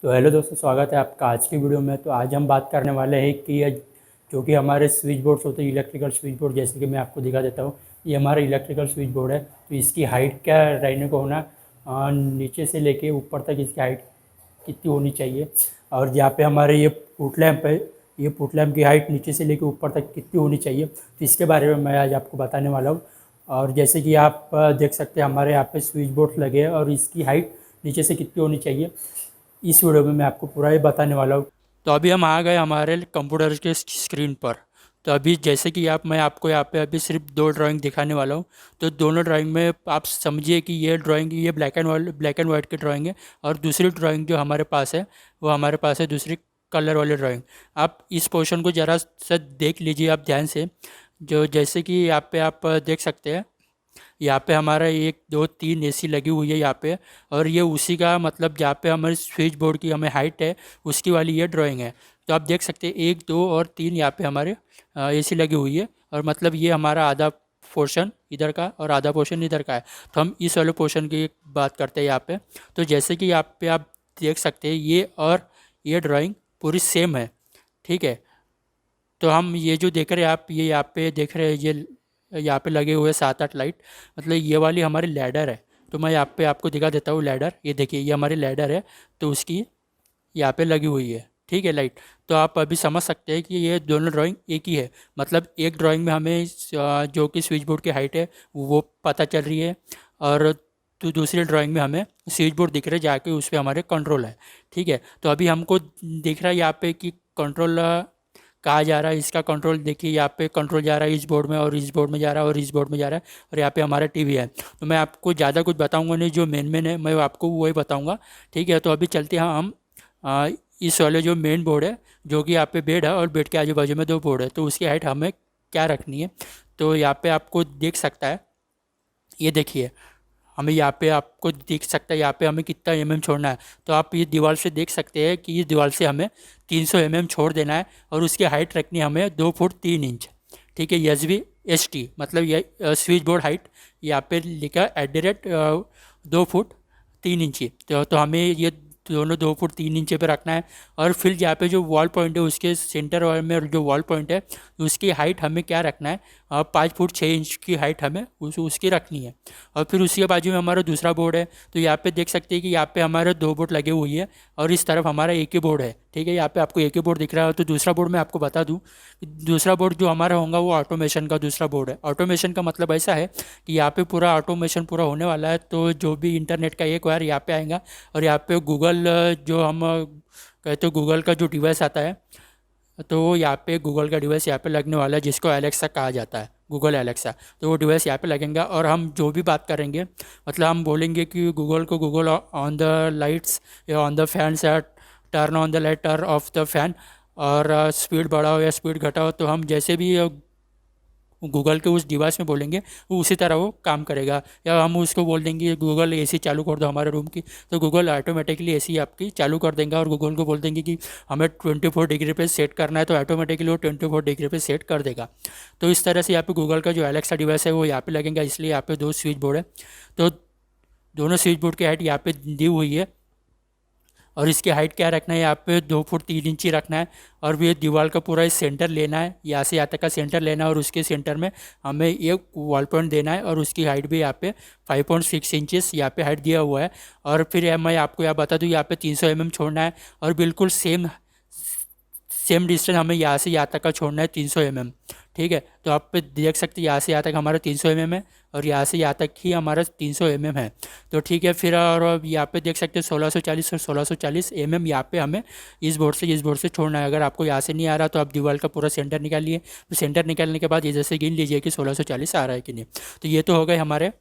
तो हेलो दोस्तों, स्वागत है आपका आज की वीडियो में। तो आज हम बात करने वाले हैं कि ये जो कि हमारे स्विच बोर्ड्स होते हैं, इलेक्ट्रिकल स्विच बोर्ड, जैसे कि मैं आपको दिखा देता हूँ। ये हमारा इलेक्ट्रिकल स्विच बोर्ड है। तो इसकी हाइट क्या रहने को होना, नीचे से लेके ऊपर तक इसकी हाइट कितनी होनी चाहिए। और यहाँ पे हमारे ये फुट लैम्प है, ये फुट लैम्प की हाइट नीचे से लेके ऊपर तक कितनी होनी चाहिए, तो इसके बारे में मैं आज आपको बताने वाला हूँ। और जैसे कि आप देख सकते हैं, हमारे यहाँ पे स्विच बोर्ड लगे हैं और इसकी हाइट नीचे से कितनी होनी चाहिए, इस वीडियो में मैं आपको पूरा ही बताने वाला हूँ। तो अभी हम आ गए हमारे कंप्यूटर के स्क्रीन पर। तो अभी जैसे कि मैं आपको यहाँ पे अभी सिर्फ दो ड्राइंग दिखाने वाला हूँ। तो दोनों ड्राइंग में आप समझिए कि ये ड्राइंग, ये ब्लैक एंड वाइट की ड्राइंग है, और दूसरी ड्राइंग जो हमारे पास है वो हमारे पास है दूसरी कलर वाली ड्राइंग। आप इस पोर्शन को ज़रा सा देख लीजिए आप ध्यान से। जो जैसे कि यहाँ पे आप देख सकते हैं, यहाँ पे हमारा 1 2 3 एसी लगी हुई है यहाँ पे। और ये उसी का मतलब जहाँ पे हमारे स्विच बोर्ड की हमें हाइट है उसकी वाली ये ड्राइंग है। तो आप देख सकते हैं 1 2 और 3 यहाँ पे हमारे एसी लगी हुई है, और मतलब ये हमारा आधा पोर्शन इधर का और आधा पोर्शन इधर का है। तो हम इस वाले पोर्शन की बात करते हैं यहाँ पे। तो जैसे कि यहाँ पे आप देख सकते हैं, ये और ये ड्राइंग पूरी सेम है, ठीक है। तो हम ये जो देख रहे हैं आप, ये यहाँ पे देख रहे हैं, ये यहाँ पे लगे हुए 7 8 लाइट, मतलब ये वाली हमारी लैडर है। तो मैं यहाँ पे आपको दिखा देता हूँ लैडर। ये देखिए, ये हमारी लैडर है, तो उसकी यहाँ पे लगी हुई है, ठीक है, लाइट। तो आप अभी समझ सकते हैं कि ये दोनों ड्राइंग एक ही है। मतलब एक ड्राइंग में हमें जो कि स्विच बोर्ड की हाइट है वो पता चल रही है, और तो दूसरी ड्राइंग में हमें स्विच बोर्ड दिख रहा है, जाके उस पर हमारे कंट्रोल है, ठीक है। तो अभी हमको दिख रहा है यहाँ पे कि कंट्रोल कहाँ जा रहा है। इसका कंट्रोल देखिए, यहाँ पे कंट्रोल जा रहा है इस बोर्ड में, और इस बोर्ड में जा रहा है, और इस बोर्ड में जा रहा है, और यहाँ पे हमारा टीवी है। तो मैं आपको ज़्यादा कुछ बताऊंगा नहीं, जो मेन है मैं आपको वही बताऊंगा, ठीक है। तो अभी चलते हैं हम इस वाले जो मेन बोर्ड है, जो कि यहाँ पे बेड है, और बेड के आजू बाजू में 2 बोर्ड है, तो उसकी हाइट हमें क्या रखनी है। तो यहाँ पे आपको देख सकता है, ये देखिए, हमें यहाँ पे आपको दिख सकता है यहाँ पे हमें कितना छोड़ना है। तो आप ये दीवार से देख सकते हैं कि इस दीवार से हमें 300 छोड़ देना है, और उसकी हाइट रखनी है हमें 2 फुट 3 इंच, ठीक है। SB ST मतलब ये स्विच बोर्ड हाइट यहाँ पे लिखा @2 फुट 3 इंची। तो हमें ये दोनों 2 फुट 3 इंच पे रखना है। और फिर यहाँ पे जो वॉल पॉइंट है उसके सेंटर में जो वॉल पॉइंट है उसकी हाइट हमें क्या रखना है, 5 फुट 6 इंच की हाइट हमें उसकी रखनी है। और फिर उसके बाजू में हमारा दूसरा बोर्ड है। तो यहाँ पे देख सकते हैं कि यहाँ पे हमारे 2 बोर्ड लगे हुई है, और इस तरफ हमारा एक ही बोर्ड है, ठीक है। यहाँ पे आपको एक ही बोर्ड दिख रहा है। तो दूसरा बोर्ड मैं आपको बता दूँ, दूसरा बोर्ड जो हमारा होगा वो ऑटोमेशन का दूसरा बोर्ड है। ऑटोमेशन का मतलब ऐसा है कि यहाँ पे पूरा ऑटोमेशन पूरा होने वाला है, तो जो भी इंटरनेट का एक वायर यहाँ पे आएगा, और यहाँ पे गूगल जो हम कहते हैं गूगल का जो डिवाइस आता है, तो यहाँ पे गूगल का डिवाइस यहाँ पे लगने वाला है, जिसको एलेक्सा कहा जाता है, गूगल एलेक्सा। तो वो डिवाइस यहाँ पे लगेगा, और हम जो भी बात करेंगे, मतलब हम बोलेंगे कि गूगल को, गूगल ऑन द लाइट्स या ऑन द फैन या turn on the light, turn off the fan, और स्पीड बढ़ाओ या स्पीड घटाओ। तो हम जैसे भी गूगल के उस डिवाइस में बोलेंगे वो उसी तरह वो काम करेगा। या हम उसको बोल देंगे गूगल एसी चालू कर दो हमारे रूम की, तो गूगल ऑटोमेटिकली एसी आपकी चालू कर देंगे। और गूगल को बोल देंगे कि हमें 24 डिग्री पे सेट करना है, तो ऑटोमेटिकली वो 24 डिग्री पे सेट कर देगा। तो इस तरह से यहाँ पे गूगल का जो एलेक्सा डिवाइस है वो यहाँ पे लगेगा, इसलिए यहाँ पे 2 स्विच बोर्ड है। तो दोनों स्विच बोर्ड की हाइट यहाँ पे दी हुई है, और इसकी हाइट क्या रखना है, यहाँ पे 2 फुट 3 इंची रखना है। और ये दीवार का पूरा सेंटर लेना है, यहाँ से यहाँ तक का सेंटर लेना है, और उसके सेंटर में हमें एक वॉल पॉइंट देना है, और उसकी हाइट भी यहाँ पे 5.6 इंचेस यहाँ पे हाइट दिया हुआ है। और फिर मैं आपको यहाँ बता दूँ, यहाँ पे 300 छोड़ना है, और बिल्कुल सेम सेम डिस्टेंस हमें यहाँ से यहाँ तक का छोड़ना है, 300 ठीक है। तो आप देख सकते हैं यहाँ से यहाँ तक हमारा 300 है, और यहाँ से यहाँ तक ही हमारा 300 है। तो ठीक है, फिर और अब यहाँ पे देख सकते हैं 1640 और 1640 यहाँ पे हमें इस बोर्ड से छोड़ना है। अगर आपको यहाँ से नहीं आ रहा तो आप दीवार का पूरा सेंटर निकालिए। तो सेंटर निकालने के बाद ये जैसे गिन लीजिए कि 1640 आ रहा है कि नहीं। तो ये तो हो गए हमारे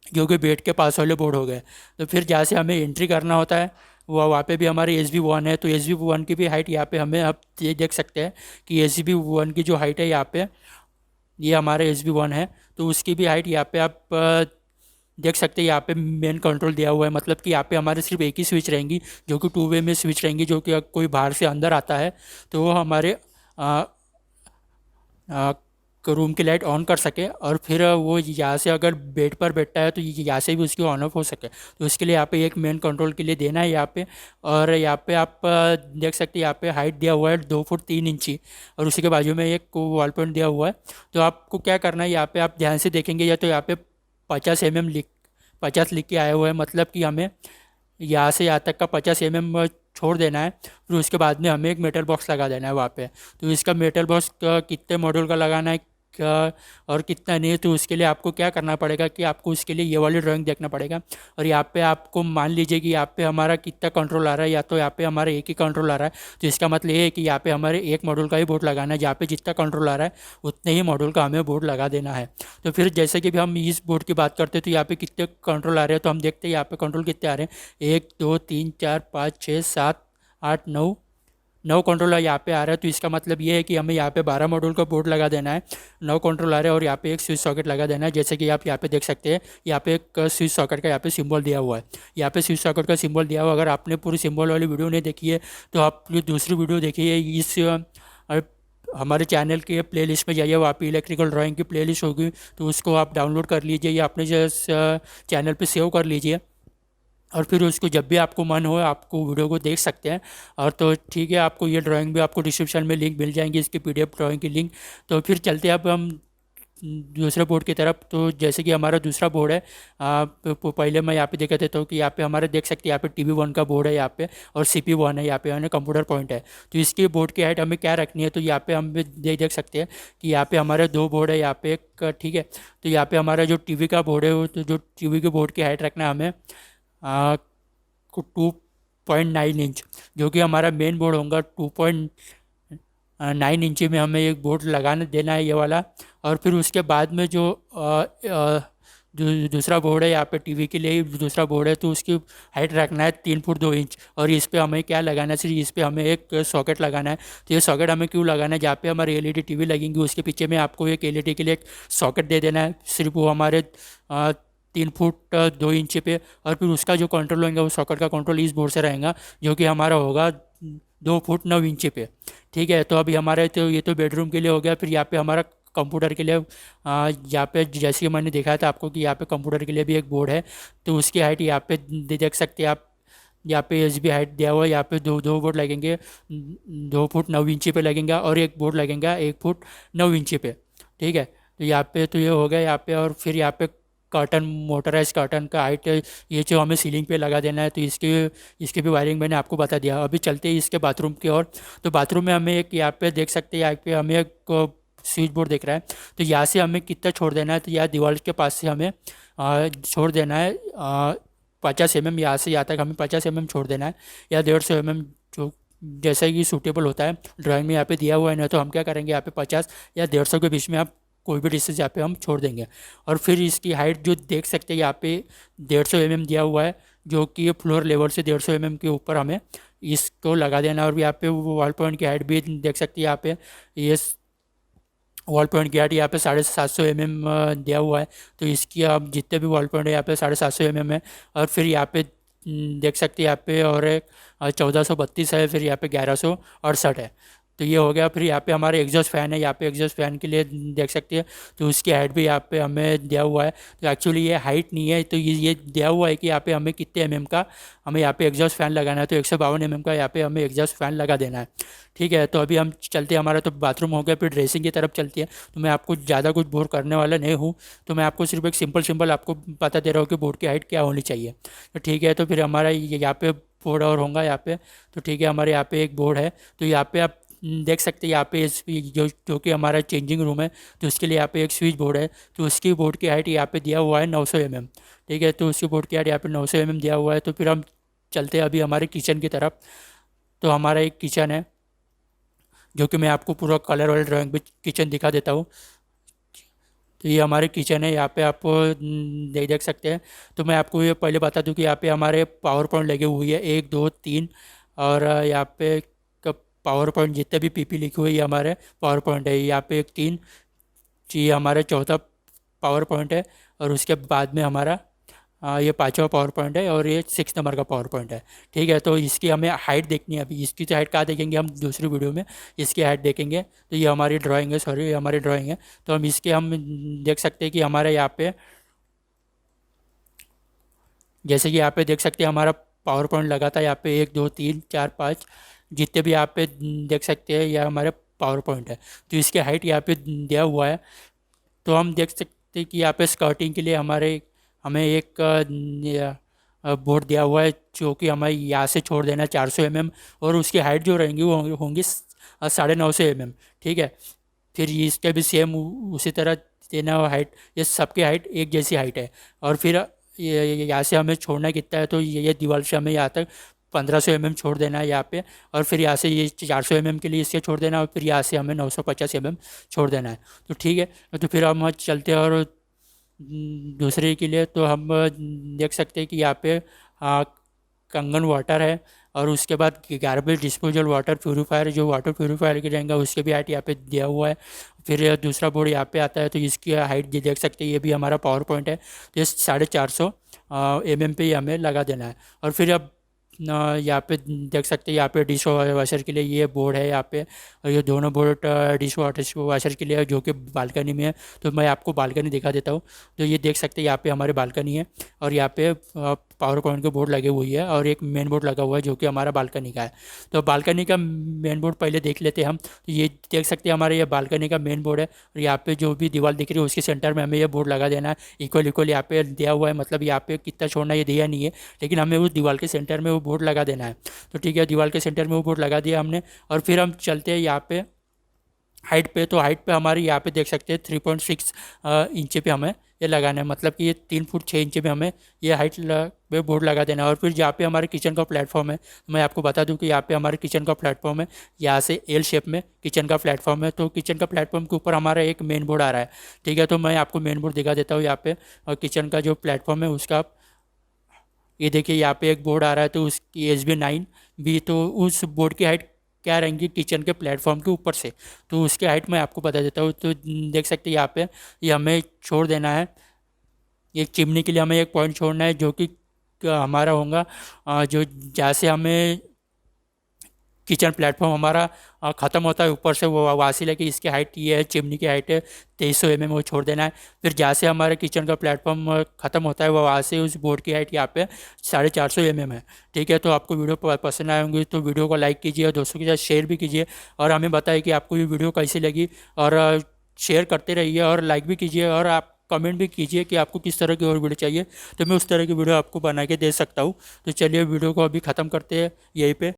जो कि बेड के पास वाले बोर्ड हो गए। तो फिर जहाँ से हमें एंट्री करना होता है वो वहाँ पे भी हमारे SB1 है। तो SB1 की भी हाइट यहाँ पे हमें अब ये देख सकते हैं कि SB1 की जो हाइट है यहाँ पे, ये हमारे SB1 है, तो उसकी भी हाइट यहाँ पे आप देख सकते हैं। यहाँ पे मेन कंट्रोल दिया हुआ है, मतलब कि यहाँ पे हमारे सिर्फ एक ही स्विच रहेंगी, जो कि 2 वे में स्विच रहेंगी। जो कि कोई बाहर से अंदर आता है तो वो हमारे रूम की लाइट ऑन कर सके और फिर वो यहाँ से अगर बेड पर बैठता है तो यहाँ से भी उसकी ऑन ऑफ हो सके। तो उसके लिए यहाँ पे एक मेन कंट्रोल के लिए देना है यहाँ पे। और यहाँ पे आप देख सकते हैं यहाँ पे हाइट दिया हुआ है 2 फुट 3 इंची, और उसी के बाजू में एक वॉल पॉइंट दिया हुआ है। तो आपको क्या करना है, यहाँ पे आप ध्यान से देखेंगे या तो यहाँ पे 50 mm लिख 50 लिख के आया हुआ है, मतलब कि हमें यहाँ से यहाँ तक का 50 mm छोड़ देना है। फिर उसके बाद में हमें एक मेटल बॉक्स लगा देना है वहाँ पे। तो इसका मेटल बॉक्स कितने मॉड्यूल का लगाना है क्या और कितना नहीं, तो उसके लिए आपको क्या करना पड़ेगा कि आपको उसके लिए ये वाली ड्राइंग देखना पड़ेगा। और यहाँ पे आपको मान लीजिए कि यहाँ पे हमारा कितना कंट्रोल आ रहा है, या तो यहाँ पे हमारा एक ही कंट्रोल आ रहा है, तो इसका मतलब ये है कि यहाँ पे हमारे एक मॉड्यूल का ही बोर्ड लगाना है। जहाँ पे जितना कंट्रोल आ रहा है उतने ही मॉड्यूल का हमें बोर्ड लगा देना है। तो फिर जैसे कि भी हम इस बोर्ड की बात करते हैं तो यहाँ पे कितने कंट्रोल आ रहे हैं, तो हम देखते हैं यहाँ पे कंट्रोल कितने आ रहे हैं, 1 2 3 4 5 6 7 8 9 9 कंट्रोलर यहाँ पे आ रहा है। तो इसका मतलब ये है कि हमें यहाँ पे 12 मॉड्यूल का बोर्ड लगा देना है, 9 कंट्रोल आ रहे हैं, और यहाँ पे एक स्विच सॉकेट लगा देना है। जैसे कि आप यहाँ पे देख सकते हैं, यहाँ पे एक स्विच सॉकेट का यहाँ पे सिंबल दिया हुआ है। यहाँ पे स्विच सॉकेट का सिंबल दिया हुआ है। अगर आपने पूरी सिंबल वाली वीडियो नहीं देखी है तो आप ये दूसरी वीडियो देखिए। इस हमारे चैनल के प्लेलिस्ट में जाइए, वहाँ पे इलेक्ट्रिकल ड्राइंग की प्लेलिस्ट होगी, तो उसको आप डाउनलोड कर लीजिए या अपने चैनल पे सेव कर लीजिए। और फिर उसको जब भी आपको मन हो आपको वीडियो को देख सकते हैं। और तो ठीक है, आपको ये ड्राइंग भी आपको डिस्क्रिप्शन में लिंक मिल जाएंगी, इसकी पीडीएफ ड्राइंग की लिंक। तो फिर चलते हैं अब हम दूसरे बोर्ड की तरफ। तो जैसे कि हमारा दूसरा बोर्ड है, पहले मैं यहाँ पे देखा देता हूँ कि यहाँ पे हमारे देख सकते हैं यहाँ पे TV1 का बोर्ड है यहाँ पे, और CPU1 है यहाँ पे, यानी कंप्यूटर पॉइंट है। तो इसकी बोर्ड की हाइट हमें क्या रखनी है, तो यहाँ पे हम देख सकते हैं कि यहाँ पे हमारे 2 बोर्ड है यहाँ पे एक, ठीक है। तो यहाँ पे हमारा जो TV का बोर्ड है, वो तो जो TV के बोर्ड की हाइट रखना है हमें 2.9 इंच, जो कि हमारा मेन बोर्ड होगा 2.9 इंची में हमें एक बोर्ड लगाने देना है ये वाला। और फिर उसके बाद में जो दूसरा बोर्ड है यहाँ पे टीवी के लिए ही दूसरा बोर्ड है, तो उसकी हाइट रखना है 3 फुट 2 इंच। और इस पे हमें क्या लगाना है, सिर्फ इस पे हमें एक सॉकेट लगाना है। तो ये सॉकेट हमें क्यों लगाना है, जहाँ पे हमारे एलईडी टीवी लगेंगी उसके पीछे में आपको एक एलईडी के लिए एक सॉकेट दे देना है, सिर्फ वो हमारे 3 फुट 2 इंच पे। और फिर उसका जो कंट्रोल होगा वो सॉकेट का कंट्रोल इस बोर्ड से रहेगा, जो कि हमारा होगा 2 फुट 9 इंच पे। ठीक है, तो अभी हमारे तो ये तो बेडरूम के लिए हो गया। फिर यहाँ पे हमारा कंप्यूटर के लिए यहाँ पे जैसे कि मैंने दिखाया था आपको कि यहाँ पे कंप्यूटर के लिए भी एक बोर्ड है। तो उसकी हाइट यहाँ पे देख सकते हैं आप, यहाँ पे एच बी हाइट दिया हुआ है। यहाँ पे दो बोर्ड लगेंगे, 2 फुट 9 इंची पे लगेंगे, और एक बोर्ड लगेगा 1 फुट 9 इंची पे। ठीक है, तो यहाँ पे तो ये हो गया यहाँ पे। और फिर यहाँ पे कर्टन, मोटराइज कर्टन का हाइट ये जो हमें सीलिंग पे लगा देना है, तो इसकी भी वायरिंग मैंने आपको बता दिया। अभी चलते हैं इसके बाथरूम की ओर। तो बाथरूम में हमें एक यहाँ पे देख सकते हैं, यहाँ पे हमें एक स्विच बोर्ड दिख रहा है। तो यहाँ से हमें कितना छोड़ देना है, तो यहाँ दीवार के पास से हमें छोड़ देना है 50 mm। यहाँ से यहाँ तक हमें 50 mm छोड़ देना है, या 150 mm, जो जैसा कि सूटेबल होता है। ड्राइंग में यहाँ पे दिया हुआ है ना, तो हम क्या करेंगे, यहाँ पे 50 या 150 के बीच में आप कोई भी डिस्टेंस यहाँ पे हम छोड़ देंगे। और फिर इसकी हाइट जो देख सकते हैं यहाँ पे 150 mm दिया हुआ है, जो कि फ्लोर लेवल से 150 mm के ऊपर हमें इसको लगा देना। और यहाँ पे वॉल पॉइंट की हाइट भी देख सकते हैं यहाँ पे, ये वॉल पॉइंट की हाइट यहाँ पे 750 mm दिया हुआ है। तो इसकी आप जितने भी वॉल पॉइंट है यहाँ पे 750 mm है। और फिर यहाँ पे देख सकते हैं यहाँ पे, और एक 1432 है, फिर यहाँ पे 1168 है। तो ये हो गया। फिर यहाँ पे हमारे एग्जॉस्ट फैन है, यहाँ पे एग्जॉस्ट फैन के लिए देख सकते हैं, तो उसकी हाइट भी यहाँ पे हमें दिया हुआ है। तो एक्चुअली ये हाइट नहीं है, तो ये दिया हुआ है कि यहाँ पे हमें कितने mm का हमें यहाँ पे एग्जॉस्ट फैन लगाना है। तो 152 mm का यहाँ पे हमें एग्जॉस्ट फैन लगा देना है। ठीक है, तो अभी हम चलते हैं, हमारा तो बाथरूम हो गया, फिर ड्रेसिंग की तरफ चलती है। तो मैं आपको ज़्यादा कुछ बोर करने वाला नहीं हूँ, तो मैं आपको सिर्फ एक सिंपल आपको बता दे रहा हूँ कि बोर्ड की हाइट क्या होनी चाहिए। तो ठीक है, तो फिर हमारा यहाँ पे बोर्ड और होगा यहाँ पे। तो ठीक है, हमारे यहाँ पे एक बोर्ड है। तो यहाँ पे आप देख सकते हैं यहाँ पे जो कि हमारा चेंजिंग रूम है, तो उसके लिए यहाँ पे एक स्विच बोर्ड है। तो उसकी बोर्ड की हाइट यहाँ पे दिया हुआ है 900 mm। ठीक है, तो उसकी बोर्ड की हाइट यहाँ पे 900 mm दिया हुआ है। तो फिर हम चलते हैं अभी हमारे किचन की तरफ। तो हमारा एक किचन है, जो कि मैं आपको पूरा कलर वाले ड्राइंग में किचन दिखा देता हूँ। तो ये हमारे किचन है, यहाँ पे आप देख सकते हैं। तो मैं आपको ये पहले बता दूँ कि यहाँ पे हमारे पावर पॉइंट लगे हुई है 1 2 3, और यहाँ पे पावर पॉइंट जितने भी पीपी लिखी हुई है हमारे पावर पॉइंट है। यहाँ पे एक 3 ये हमारा चौथा पावर पॉइंट है। और उसके बाद में हमारा ये 5वां पावर पॉइंट है और ये 6 नंबर का पावर पॉइंट है। ठीक है, तो इसकी हमें हाइट देखनी है। अभी इसकी तो हाइट कहाँ देखेंगे हम दूसरी वीडियो में, इसकी हाइट देखेंगे। तो ये हमारी ड्राइंग है, सॉरी ये हमारी ड्राइंग है। तो हम देख सकते हैं कि हमारे यहाँ पे, जैसे कि यहाँ पे देख सकते हैं हमारा पावर पॉइंट लगा था यहाँ पे 1 2 3 4 5, जितने भी यहाँ पे देख सकते हैं यह हमारे पावर पॉइंट है। तो इसकी हाइट यहाँ पे दिया हुआ है। तो हम देख सकते हैं कि यहाँ पे स्कर्टिंग के लिए हमें एक बोर्ड दिया हुआ है, जो कि हमें यहाँ से छोड़ देना है 400 mm, और उसकी हाइट जो रहेंगी वो होंगी 950 mm। ठीक है, फिर ये इसके भी सेम उसी तरह देना हाइट, ये सबकी हाइट एक जैसी हाइट है। और फिर ये यहाँ से हमें छोड़ना कितना है, तो ये दीवार से हमें यहाँ तक 1500 mm छोड़ देना है यहाँ पे। और फिर यहाँ से ये 400 mm के लिए इससे छोड़ देना है, और फिर यहाँ से हमें 950 mm छोड़ देना है। तो ठीक है, तो फिर हम चलते हैं और दूसरे के लिए। तो हम देख सकते हैं कि यहाँ पे कंगन वाटर है, और उसके बाद गार्बेज डिस्पोजल वाटर प्यूरीफायर, जो वाटर प्यूरीफायर के रहेंगे उसके भी हाइट यहाँ पे दिया हुआ है। फिर दूसरा बोर्ड यहाँ पे आता है, तो इसकी हाइट ये देख सकते हैं, ये भी हमारा पावर पॉइंट है। तो ये 450 mm पे ही हमें लगा देना है। और फिर अब यहाँ पे देख सकते हैं, यहाँ पे डिश वॉशर के लिए ये बोर्ड है यहाँ पे, और ये दोनों बोर्ड डिश वॉशर के लिए है, जो कि बालकनी में है। तो मैं आपको बालकनी दिखा देता हूँ। तो ये देख सकते हैं यहाँ पे हमारी बालकनी है, और यहाँ पे पावर पॉइंट के बोर्ड लगे हुई है, और एक मेन बोर्ड लगा हुआ है जो कि हमारा बालकनी का है। तो बालकनी का मेन बोर्ड पहले देख लेते हैं हम। तो ये देख सकते हैं हमारे ये बालकनी का मेन बोर्ड है, और यहाँ पे जो भी दीवार दिख रही है उसके सेंटर में हमें ये बोर्ड लगा देना है। इक्वल इक्वल यहाँ पे दिया हुआ है, मतलब यहाँ पे कितना छोड़ना ये दिया नहीं है, लेकिन हमें उस दीवार के सेंटर में वो बोर्ड लगा देना है। तो ठीक है, दीवार के सेंटर में वो बोर्ड लगा दिया हमने। और फिर हम चलते हैं यहाँ पे हाइट पे। तो हाइट पे हमारी यहाँ पे देख सकते हैं 3.6 इंच पे हमें ये लगाना है, मतलब कि ये 3 फुट 6 इंच पे हमें ये हाइट पे बोर्ड लगा देना है। और फिर जहाँ पे हमारे किचन का प्लेटफॉर्म है, मैं आपको बता दूं कि यहाँ पे हमारे किचन का प्लेटफॉर्म है, यहाँ से एल शेप में किचन का प्लेटफॉर्म है। तो किचन का प्लेटफॉर्म के ऊपर हमारा एक मेन बोर्ड आ रहा है। ठीक है, तो मैं आपको मेन बोर्ड दिखा देता हूँ यहाँ पे। और किचन का जो प्लेटफॉर्म है उसका, ये देखिए यहाँ पे एक बोर्ड आ रहा है, तो उसकी SB9 भी, तो उस बोर्ड की हाइट क्या रहेंगी किचन के प्लेटफॉर्म के ऊपर से, तो उसकी हाइट मैं आपको बता देता हूँ। तो देख सकते हैं यहाँ पे ये हमें छोड़ देना है। एक चिमनी के लिए हमें एक पॉइंट छोड़ना है, जो कि हमारा होगा जो जहाँ से हमें किचन प्लेटफॉर्म हमारा ख़त्म होता है ऊपर से, वो वहाँ से लेके इसकी हाइट ये है, चिमनी की हाइट है 2300 mm, वो छोड़ देना है। फिर जहाँ से हमारे किचन का प्लेटफॉर्म ख़त्म होता है वो वहाँ से उस बोर्ड की हाइट यहाँ पे 450 mm है। ठीक है, तो आपको वीडियो पसंद आए होंगे तो वीडियो को लाइक कीजिए और दोस्तों के साथ शेयर भी कीजिए, और हमें बताइए कि आपको ये वीडियो कैसी लगी। और शेयर करते रहिए और लाइक भी कीजिए, और आप कमेंट भी कीजिए कि आपको किस तरह की और वीडियो चाहिए, तो मैं उस तरह की वीडियो आपको बना के दे सकता हूँ। तो चलिए वीडियो को अभी ख़त्म करते हैं यहीं पे।